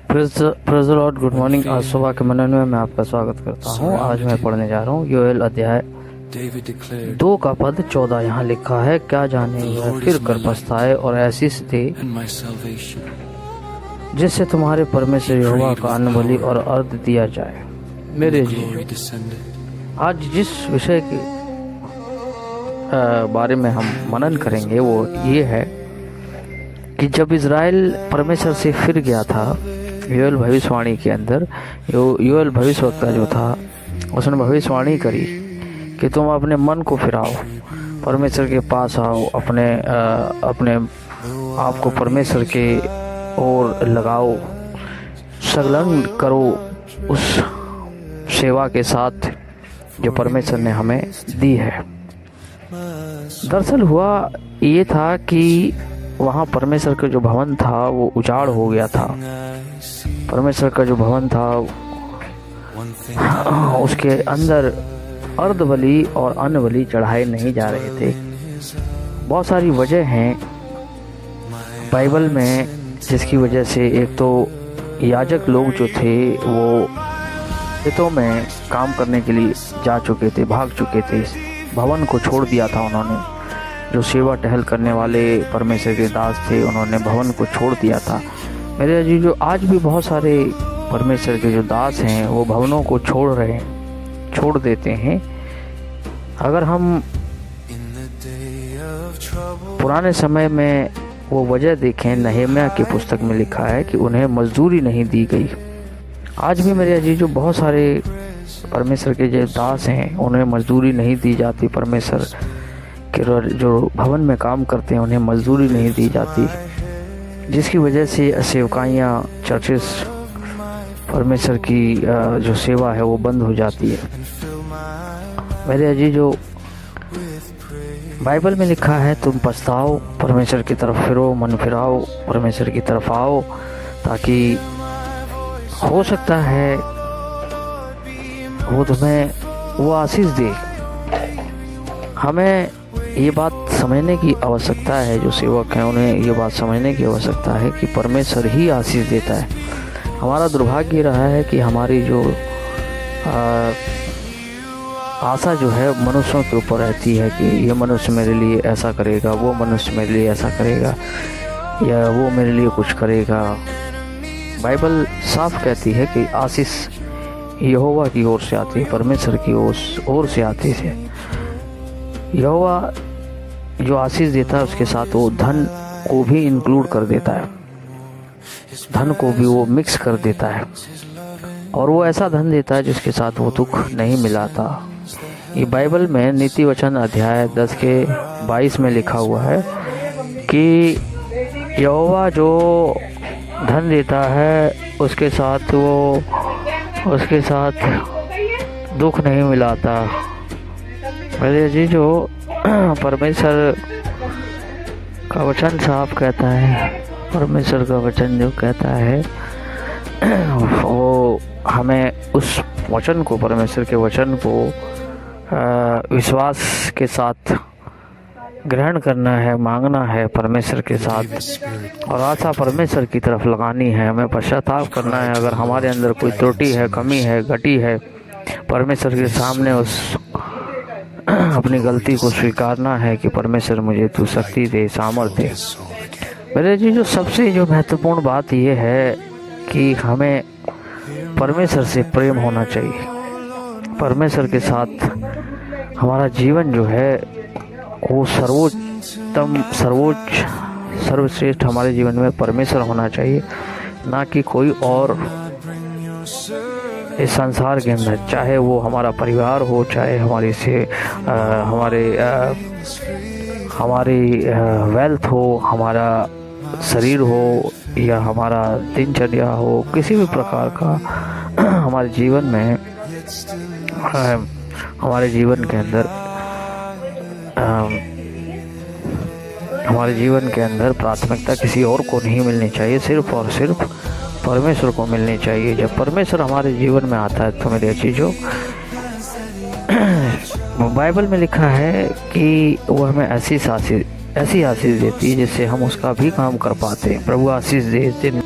Praise the Lord. Good morning. आज सुबह के मनन में मैं आपका स्वागत करता हूँ। आज मैं पढ़ने जा रहा हूँ योएल अध्याय 2 का पद 14। यहाँ लिखा है, क्या जाने वह फिर कर पछताए और ऐसी दे जिससे तुम्हारे परमेश्वर यहोवा का अन्नबलि और अर्घ दिया जाए। मेरे जी, आज जिस विषय के बारे में हम मनन करेंगे वो ये है कि जब इज़राइल परमेश्वर से फिर गया था, योएल भविष्यवाणी के अंदर योएल भविष्यवक्ता जो था उसने भविष्यवाणी करी कि तुम अपने मन को फिराओ, परमेश्वर के पास आओ, अपने आप को परमेश्वर के ओर लगाओ, संलग्न करो उस सेवा के साथ जो परमेश्वर ने हमें दी है। दरअसल हुआ ये था कि वहाँ परमेश्वर का जो भवन था वो उजाड़ हो गया था। परमेश्वर का जो भवन था उसके अंदर अर्ध बलि और अन्न बलि चढ़ाए नहीं जा रहे थे। बहुत सारी वजह हैं बाइबल में जिसकी वजह से, एक तो याजक लोग जो थे वो खेतों में काम करने के लिए जा चुके थे, भाग चुके थे, भवन को छोड़ दिया था उन्होंने। जो सेवा टहल करने वाले परमेश्वर के दास थे उन्होंने भवन को छोड़ दिया था। मेरे जी, जो आज भी बहुत सारे परमेश्वर के जो दास हैं वो भवनों को छोड़ देते हैं। अगर हम पुराने समय में वो वजह देखें, नहम्याह की पुस्तक में लिखा है कि उन्हें मजदूरी नहीं दी गई। आज भी मेरे जी, जो बहुत सारे परमेश्वर के जो दास हैं उन्हें मजदूरी नहीं दी जाती। परमेश्वर के जो भवन में काम करते हैं उन्हें मजदूरी नहीं दी जाती, जिसकी वजह से सेवकाइयाँ, चर्चेस, परमेश्वर की जो सेवा है वो बंद हो जाती है। मेरे अजी, जो बाइबल में लिखा है, तुम पछताओ, परमेश्वर की तरफ फिरो, मन फिराओ, परमेश्वर की तरफ आओ, ताकि हो सकता है वो तुम्हें वो आशीष दे। हमें ये बात समझने की आवश्यकता है, जो सेवक हैं उन्हें ये बात समझने की आवश्यकता है कि परमेश्वर ही आशीष देता है। हमारा दुर्भाग्य रहा है कि हमारी जो आशा जो है मनुष्यों के ऊपर रहती है कि ये मनुष्य मेरे लिए ऐसा करेगा, वो मनुष्य मेरे लिए ऐसा करेगा, या वो मेरे लिए कुछ करेगा। बाइबल साफ कहती है कि आशीष यहोवा की ओर से आती है, परमेश्वर की ओर से आती है। यहोवा जो आशीष देता है उसके साथ वो धन को भी इंक्लूड कर देता है, धन को भी वो मिक्स कर देता है, और वो ऐसा धन देता है जिसके साथ वो दुख नहीं मिलाता। ये बाइबल में नीति वचन अध्याय 10 के 22 में लिखा हुआ है कि यहोवा जो धन देता है उसके साथ दुख नहीं मिलाता। मेरे जी, जो परमेश्वर का वचन साफ कहता है, परमेश्वर का वचन जो कहता है वो हमें उस वचन को, परमेश्वर के वचन को विश्वास के साथ ग्रहण करना है, मांगना है परमेश्वर के साथ, और आशा परमेश्वर की तरफ लगानी है। हमें पश्चाताप करना है अगर हमारे अंदर कोई त्रुटि है, कमी है, घटी है। परमेश्वर के सामने उस अपनी गलती को स्वीकारना है कि परमेश्वर मुझे तू शक्ति दे, सामर्थ्य दे। मेरे जी, जो सबसे जो महत्वपूर्ण बात ये है कि हमें परमेश्वर से प्रेम होना चाहिए। परमेश्वर के साथ हमारा जीवन जो है वो सर्वश्रेष्ठ हमारे जीवन में परमेश्वर होना चाहिए, ना कि कोई और इस संसार के अंदर। चाहे वो हमारा परिवार हो, चाहे हमारी वेल्थ हो, हमारा शरीर हो, या हमारा दिनचर्या हो, किसी भी प्रकार का हमारे जीवन के अंदर प्राथमिकता किसी और को नहीं मिलनी चाहिए, सिर्फ और सिर्फ परमेश्वर को मिलनी चाहिए। जब परमेश्वर हमारे जीवन में आता है तो मेरी चीज़ों बाइबल में लिखा है कि वो हमें ऐसी आशीष देती है जिससे हम उसका भी काम कर पाते हैं। प्रभु आशीष दे इस दिन।